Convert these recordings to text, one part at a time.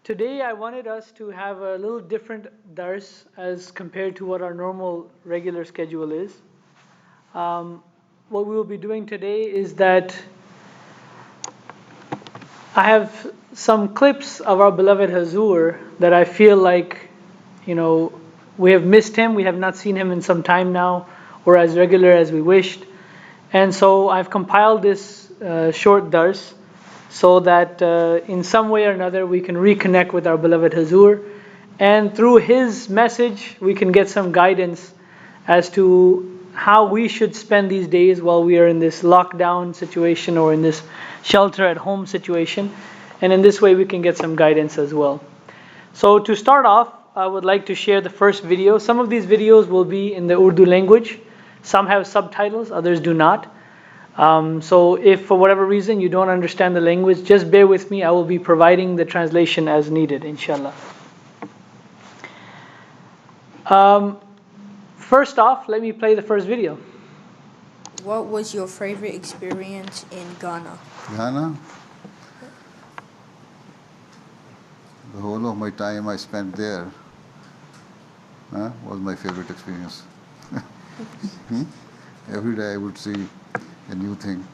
Today I wanted us to have a little different dars as compared to what our normal regular schedule is. What we will be doing today is that I have some clips of our beloved Hazur that I feel like, we have missed him. We have not seen him in some time now, or as regular as we wished. And so I've compiled this short dars so that in some way or another we can reconnect with our beloved Hazur, and through his message we can get some guidance as to how we should spend these days while we are in this lockdown situation or in this shelter at home situation, and in this way we can get some guidance as well. So to start off, I would like to share the first video. Some of these videos will be in the Urdu language. Some have subtitles, others do not. So if for whatever reason you don't understand the language, just bear with me. I will be providing the translation as needed, inshallah. First off, let me play the first video. What was your favorite experience in Ghana? Ghana? The whole of my time I spent there was my favorite experience. Every day I would see a new thing.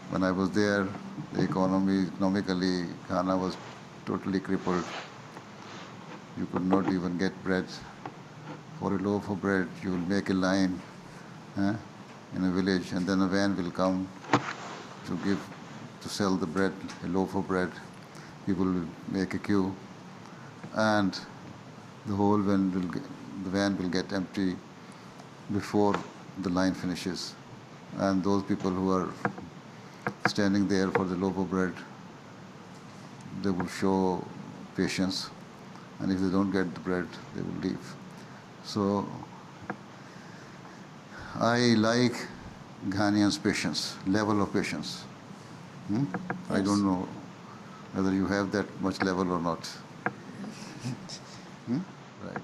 When I was there, the economically, Ghana was totally crippled. You could not even get bread. For a loaf of bread, you will make a line in a village, and then a van will come to sell the bread, a loaf of bread. People will make a queue, and the van will get empty before the line finishes. And those people who are standing there for the loaf of bread, they will show patience, and if they don't get the bread, they will leave. So I like Ghanaians' patience, level of patience. I don't know whether you have that much level or not. Right.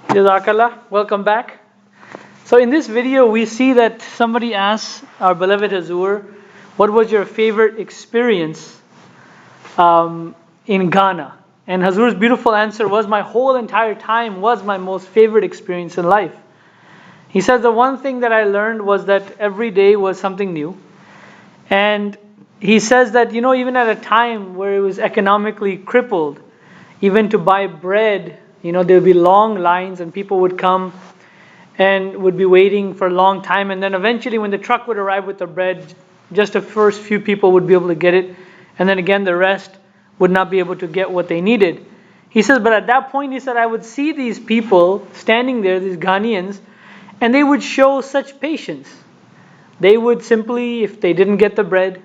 Jazakallah, welcome back. So in this video we see that somebody asks our beloved Hazur, what was your favorite experience in Ghana? And Hazur's beautiful answer was, my whole entire time was my most favorite experience in life. He says the one thing that I learned was that every day was something new. And he says that, even at a time where it was economically crippled, even to buy bread, there would be long lines and people would come and would be waiting for a long time. And then eventually when the truck would arrive with the bread, just the first few people would be able to get it. And then again, the rest would not be able to get what they needed. He says, but at that point, he said, I would see these people standing there, these Ghanaians, and they would show such patience. They would simply, if they didn't get the bread,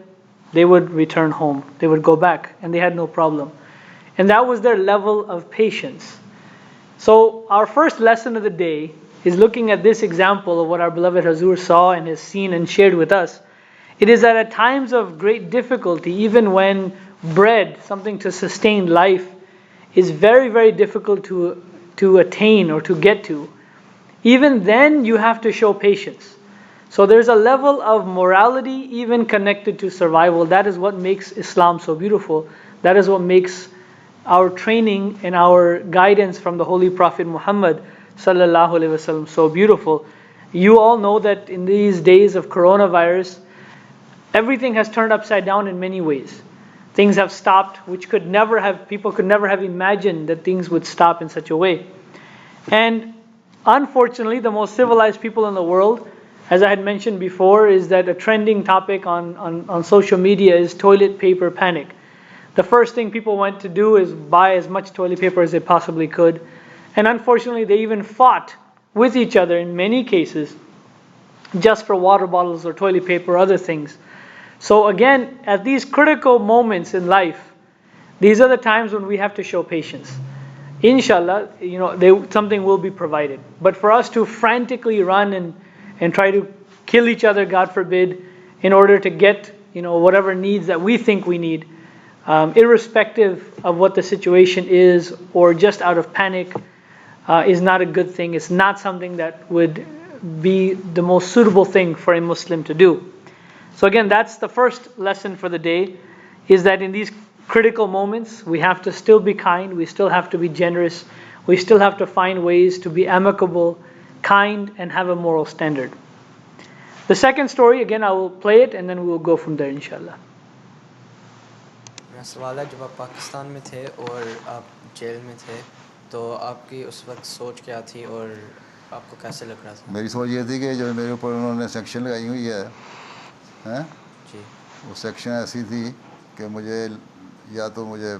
they would return home. They would go back, and they had no problem. And that was their level of patience. So our first lesson of the day is looking at this example of what our beloved Hazur saw and has seen and shared with us. It is that at times of great difficulty, even when bread, something to sustain life, is very, very difficult to attain or to get to, even then you have to show patience. So there's a level of morality even connected to survival. That is what makes Islam so beautiful. That is what makes our training and our guidance from the Holy Prophet Muhammad sallallahu alaihi wasallam so beautiful. You all know that in these days of coronavirus, everything has turned upside down in many ways. Things have stopped, which people could never have imagined that things would stop in such a way. And unfortunately, the most civilized people in the world, as I had mentioned before, is that a trending topic on social media is toilet paper panic. The first thing people went to do is buy as much toilet paper as they possibly could. And unfortunately, they even fought with each other in many cases just for water bottles or toilet paper or other things. So again, at these critical moments in life, these are the times when we have to show patience. Inshallah, something will be provided. But for us to frantically run and try to kill each other, God forbid, in order to get whatever needs that we think we need, irrespective of what the situation is, or just out of panic, is not a good thing. It's not something that would be the most suitable thing for a Muslim to do. So again, that's the first lesson for the day, is that in these critical moments, we have to still be kind, we still have to be generous, we still have to find ways to be amicable, kind, and have a moral standard. The second story, again, I will play it and then we will go from there, inshallah. मेरा सवाल है, जब आप पाकिस्तान में थे और आप jail में थे तो आपकी उस वक्त सोच क्या थी और आपको कैसे लग रहा था? मेरी सोच ये थी कि जो मेरे ऊपर उन्होंने सेक्शन लगाई हुई है हैं जी वो सेक्शन ऐसी थी कि मुझे या तो मुझे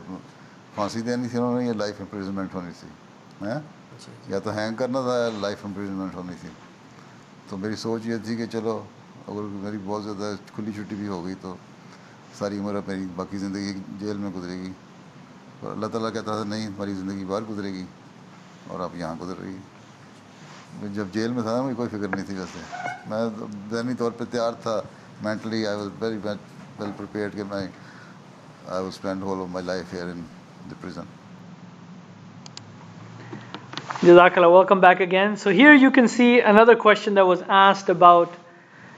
फांसी देनी थी उन्होंने, या लाइफ इम्प्रिजनमेंट होनी थी हैं, जी या तो हैंग करना था या लाइफ इम्प्रिजनमेंट होनी थी। तो मेरी सोच ये थी कि चलो अगर मेरी बहुत ज़्यादा खुली छुट्टी भी हो गई तो सारी उम्र अब मेरी बाकी ज़िंदगी जेल में गुजरेगी, और अल्लाह ताला कहता था नहीं, हमारी ज़िंदगी बाहर गुजरेगी और आप यहाँ गुजर रही। जब जेल में था ना मुझे कोई फिक्र नहीं थी, वैसे मैं ज़हनी तौर पे तैयार था, mentally I was very well prepared कि मैं I will spend whole of my life here in the prison. Jazakallah, welcome back again. So here you can see another question that was asked about,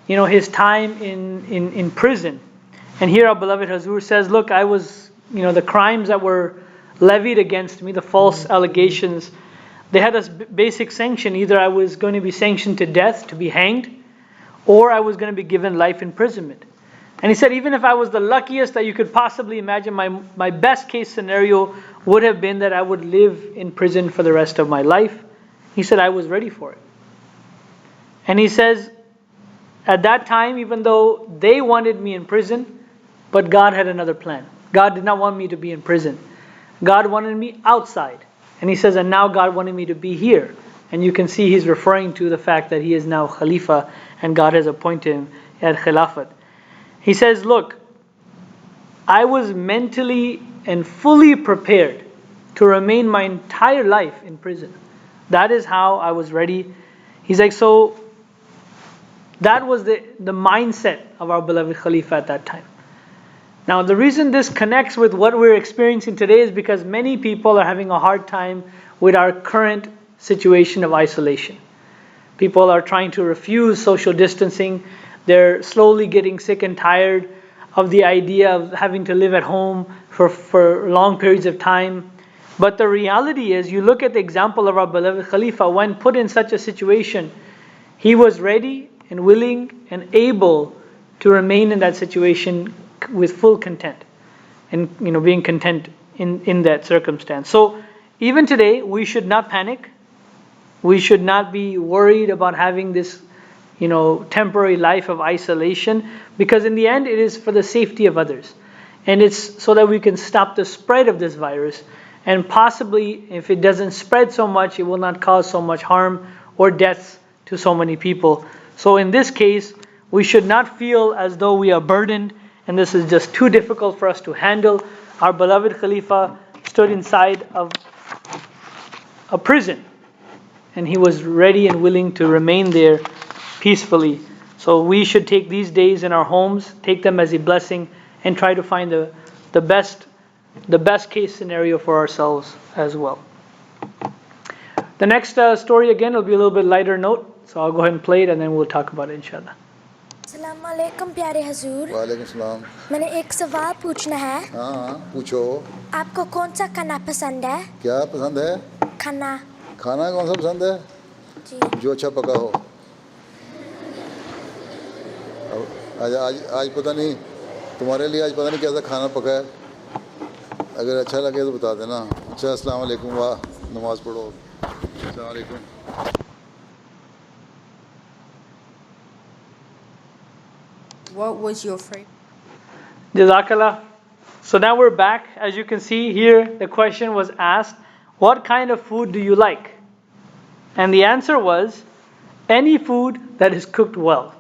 his time in prison. And here our beloved Hazur says, look, I was, the crimes that were levied against me, the false allegations, they had a basic sanction. Either I was going to be sanctioned to death, to be hanged, or I was going to be given life imprisonment. And he said, even if I was the luckiest that you could possibly imagine, my best case scenario would have been that I would live in prison for the rest of my life. He said, I was ready for it. And he says, at that time, even though they wanted me in prison, but God had another plan. God did not want me to be in prison. God wanted me outside. And he says, and now God wanted me to be here. And you can see he's referring to the fact that he is now Khalifa and God has appointed him at Khilafat. He says, look, I was mentally and fully prepared to remain my entire life in prison. That is how I was ready. He's like, so that was the mindset of our beloved Khalifa at that time. Now, the reason this connects with what we're experiencing today is because many people are having a hard time with our current situation of isolation. People are trying to refuse social distancing. They're slowly getting sick and tired of the idea of having to live at home for long periods of time. But the reality is, you look at the example of our beloved Khalifa, when put in such a situation, he was ready and willing and able to remain in that situation with full content and being content in that circumstance. So even today, we should not panic. We should not be worried about having this temporary life of isolation, because in the end it is for the safety of others, and it's so that we can stop the spread of this virus, and possibly if it doesn't spread so much, it will not cause so much harm or deaths to so many people. So in this case, we should not feel as though we are burdened and this is just too difficult for us to handle. Our beloved Khalifa stood inside of a prison and he was ready and willing to remain there peacefully. So we should take these days in our homes, take them as a blessing, and try to find the best case scenario for ourselves as well. The next story again will be a little bit lighter note, so I'll go ahead and play it and then we'll talk about it inshallah. अस्सलाम वालेकुम प्यारे हजूर। वालेकुम सलाम। मैंने एक सवाल पूछना है। हाँ पूछो। आपको कौन सा खाना पसंद है? क्या पसंद है? खाना। खाना कौन सा पसंद है? जी। जो अच्छा पका हो। आज पता नहीं तुम्हारे लिए आज पता नहीं कैसा खाना पका है, अगर अच्छा लगे तो बता देना। अच्छा अस्सलाम वालेकुम, वाह नमाज पढ़ो। अस्सलाम वालेकुम। What was your favorite? Jazakallah. So now we're back. As you can see here, the question was asked, what kind of food do you like? And the answer was, any food that is cooked well.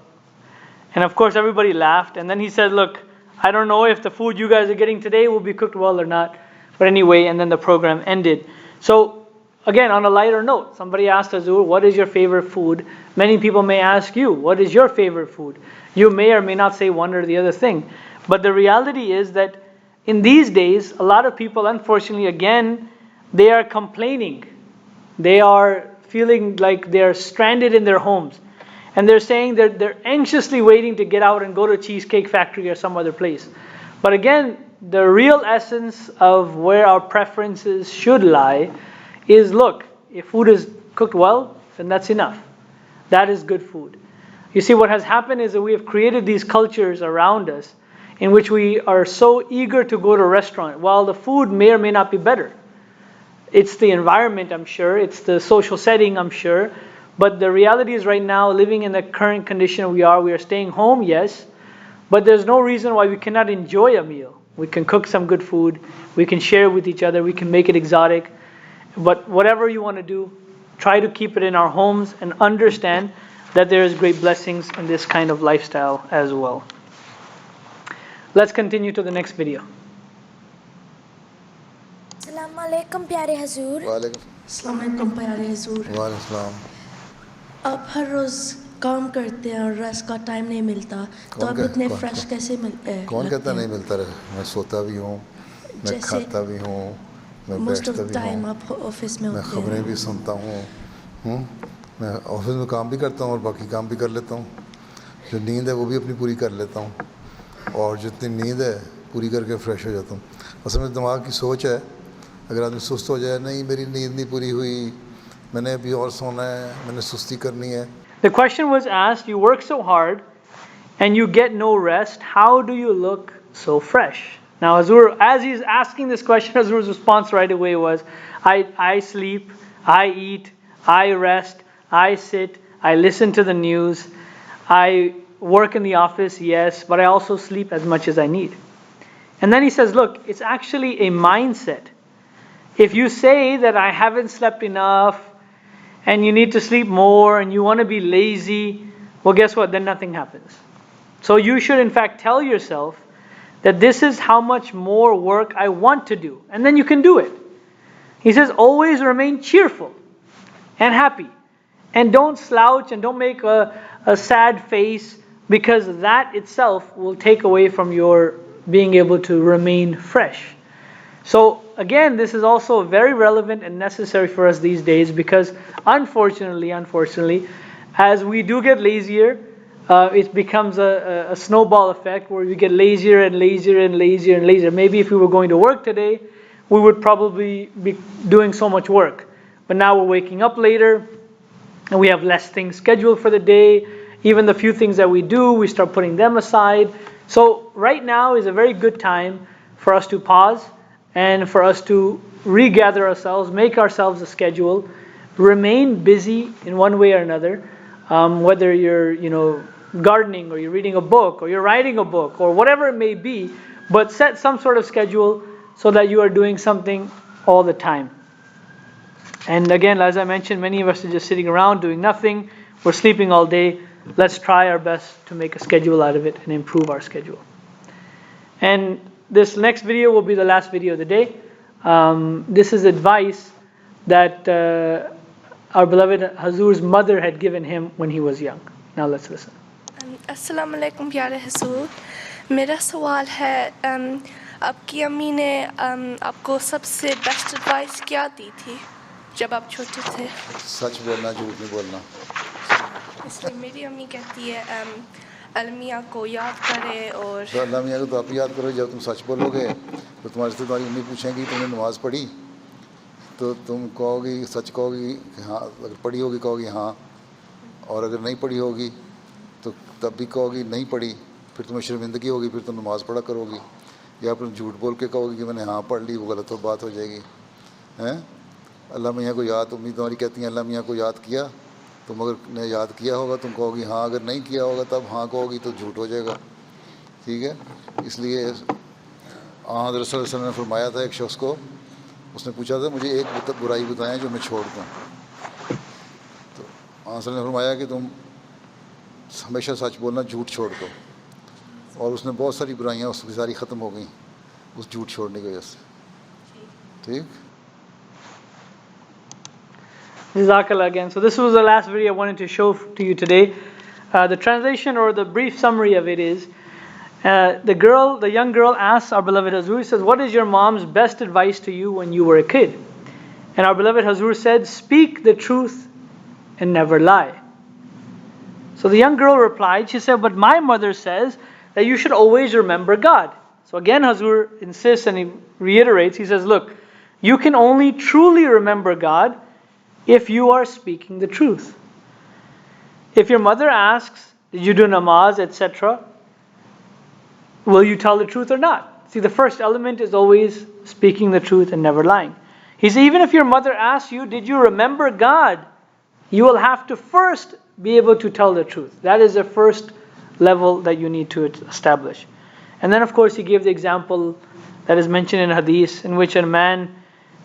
And of course everybody laughed, and then he said, look, I don't know if the food you guys are getting today will be cooked well or not. But anyway, and then the program ended. So again, on a lighter note, somebody asked Azur, what is your favorite food? Many people may ask you, what is your favorite food? You may or may not say one or the other thing. But the reality is that in these days, a lot of people, unfortunately, again, they are complaining. They are feeling like they are stranded in their homes. And they're saying they're anxiously waiting to get out and go to a cheesecake factory or some other place. But again, the real essence of where our preferences should lie is, look, if food is cooked well, then that's enough. That is good food. You see, what has happened is that we have created these cultures around us in which we are so eager to go to a restaurant, while the food may or may not be better. It's the environment, I'm sure. It's the social setting, I'm sure. But the reality is right now, living in the current condition we are staying home, yes, but there's no reason why we cannot enjoy a meal. We can cook some good food. We can share with each other. We can make it exotic. But whatever you want to do, try to keep it in our homes and understand that there is great blessings in this kind of lifestyle as well. Let's continue to the next video. अस्सलाम वालेकुम प्यारे हजूर। अस्सलाम वालेकुम प्यारे हुजूर। वालेकुम। आप हर रोज़ काम करते हैं और रेस्ट का टाइम नहीं मिलता, तो आप इतने फ्रेश कैसे कौन कहता नहीं मिलता रहे? मैं सोता भी हूँ, मैं खाता भी हूँ, मैं बैठता भी हूँ, आप ऑफिस में मैं खबरें भी सुनता हूँ, मैं ऑफिस में काम भी करता हूँ और बाकी काम भी कर लेता हूँ। जो नींद है वो भी अपनी पूरी कर लेता हूँ, और जितनी नींद है पूरी करके फ्रेश हो जाता हूँ। असल में दिमाग की सोच है, अगर आदमी सुस्त हो जाए, नहीं मेरी नींद नहीं पूरी हुई, मैंने अभी और सोना है, मैंने सुस्ती करनी है। The question was asked, you work so hard and you get no rest, how do you look so fresh? Now Hazur, as he's asking this question, Hazur's response right away was, I sleep, I eat, I rest, I sit, I listen to the news, I work in the office, yes, but I also sleep as much as I need. And then he says, look, it's actually a mindset. If you say that I haven't slept enough, and you need to sleep more, and you want to be lazy, well, guess what? Then nothing happens. So you should, in fact, tell yourself that this is how much more work I want to do, and then you can do it. He says, always remain cheerful and happy, and don't slouch and don't make a sad face, because that itself will take away from your being able to remain fresh. So again, this is also very relevant and necessary for us these days, because unfortunately, as we do get lazier, it becomes a snowball effect where we get lazier and lazier and lazier and lazier. Maybe if we were going to work today, we would probably be doing so much work. But now we're waking up later, and we have less things scheduled for the day. Even the few things that we do, we start putting them aside. So right now is a very good time for us to pause, and for us to regather ourselves, make ourselves a schedule, remain busy in one way or another, whether you're gardening, or you're reading a book, or you're writing a book, or whatever it may be, but set some sort of schedule so that you are doing something all the time. And again, as I mentioned, many of us are just sitting around doing nothing, we're sleeping all day. Let's try our best to make a schedule out of it and improve our schedule. And this next video will be the last video of the day. This is advice that our beloved Hazur's mother had given him when he was young. Now let's listen. अस्सलाम वालेकुम प्यारे हजूर, मेरा सवाल है, आपकी अम्मी ने आपको सबसे बेस्ट एडवाइस क्या दी थी जब आप छोटे थे? सच बोलना, झूठ नहीं बोलना। इसलिए मेरी अम्मी कहती है अल्लाह मियाँ को याद करे, और तो अल्लाह मियाँ को तो आप ही याद करो। जब तुम सच बोलोगे तो तुम्हारे से तुम्हारी अम्मी पूछेंगी तुमने नमाज़ पढ़ी, तो तुम कहोगी, सच कहोगी कि हाँ, अगर पढ़ी होगी कहोगी हाँ, और अगर नहीं पढ़ी होगी तो तब भी कहोगी नहीं पढ़ी। फिर तुम्हें शर्मिंदगी होगी, फिर तुम नमाज़ पढ़ा करोगी। या फिर झूठ बोल के कहोगी कि मैंने हाँ पढ़ ली, वो गलत तो बात हो जाएगी। हैं? अल्लाह मियाँ को याद, उम्मीद तुम्हारी कहती हैं अल्लाह मियाँ को याद किया, तुम अगर ने याद किया होगा तुम कहोगी हाँ, अगर नहीं किया होगा तब हाँ कहोगी तो झूठ हो जाएगा। ठीक है, इसलिए हज़रत सल्लल्लाहु अलैहि वसल्लम ने फरमाया था, एक शख्स को उसने पूछा था मुझे एक बुराई बताएं जो मैं छोड़ दूँ, तो वसल्लम ने फरमाया कि तुम हमेशा सच बोलना, झूठ छोड़ दो। और उसने बहुत सारी बुराइयाँ उसकी सारी ख़त्म हो गई उस झूठ छोड़ने की वजह से। ठीक। Jazakallah again. So this was the last video I wanted to show to you today. The translation or the brief summary of it is, the young girl asks our beloved Hazur, says, what is your mom's best advice to you when you were a kid? And our beloved Hazur said, speak the truth and never lie. So the young girl replied, she said, but my mother says that you should always remember God. So again, Hazur insists and he reiterates, he says, look, you can only truly remember God if you are speaking the truth. If your mother asks, did you do namaz, etc., will you tell the truth or not? See, the first element is always speaking the truth and never lying. He says, even if your mother asks you, did you remember God? You will have to first be able to tell the truth. That is the first level that you need to establish. And then of course he gave the example that is mentioned in hadith, in which a man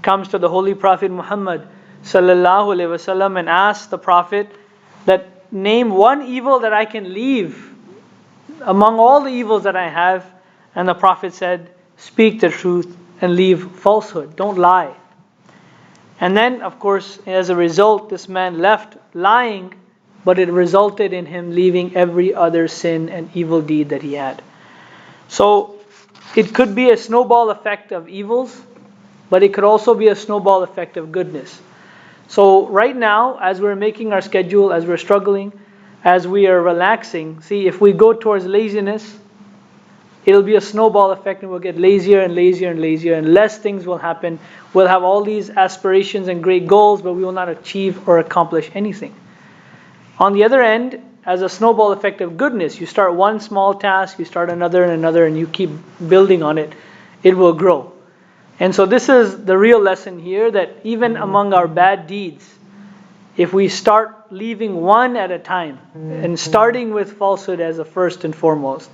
comes to the Holy Prophet Muhammad sallallahu alaihi wasallam and asks the Prophet that name one evil that I can leave among all the evils that I have. And the Prophet said, speak the truth and leave falsehood. Don't lie. And then, of course, as a result, this man left lying, but it resulted in him leaving every other sin and evil deed that he had. So, it could be a snowball effect of evils, but it could also be a snowball effect of goodness. So, right now, as we're making our schedule, as we're struggling, as we are relaxing, see, if we go towards laziness, it'll be a snowball effect and we'll get lazier and lazier and lazier and less things will happen. We'll have all these aspirations and great goals, but we will not achieve or accomplish anything. On the other end, as a snowball effect of goodness, you start one small task, you start another and another, and you keep building on it, it will grow. And so this is the real lesson here, that even among our bad deeds, if we start leaving one at a time and starting with falsehood as a first and foremost,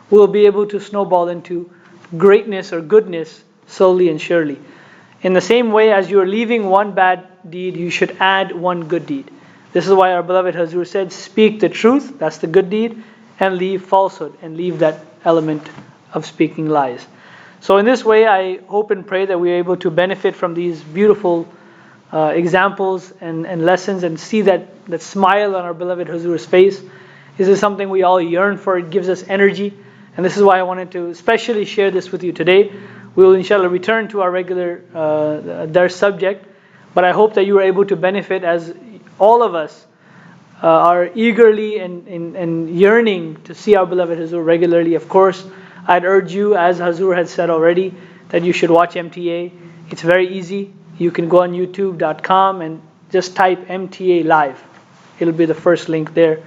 we'll be able to snowball into greatness or goodness slowly and surely. In the same way as you are leaving one bad deed, you should add one good deed. This is why our beloved Hazur said, speak the truth, that's the good deed, and leave falsehood, and leave that element of speaking lies. So in this way, I hope and pray that we are able to benefit from these beautiful examples and lessons, and see that smile on our beloved Hazur's face. This is something we all yearn for. It gives us energy. And this is why I wanted to especially share this with you today. We will inshallah return to our regular dars subject. But I hope that you are able to benefit, as all of us are eagerly and yearning to see our beloved Hazur regularly. Of course, I'd urge you, as Hazur had said already, that you should watch MTA. It's very easy. You can go on youtube.com and just type MTA live. It'll be the first link there.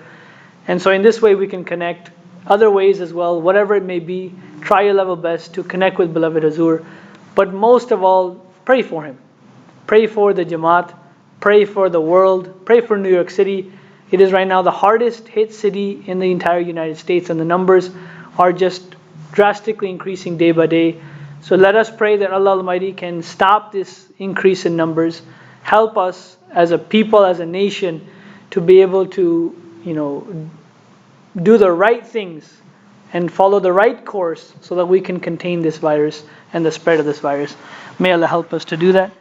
And so in this way we can connect. Other ways as well, whatever it may be, try your level best to connect with beloved Hazur. But most of all, pray for him. Pray for the Jamaat. Pray for the world. Pray for New York City. It is right now the hardest hit city in the entire United States, and the numbers are just drastically increasing day by day. So let us pray that Allah Almighty can stop this increase in numbers, help us as a people, as a nation, to be able to, do the right things and follow the right course so that we can contain this virus and the spread of this virus. May Allah help us to do that.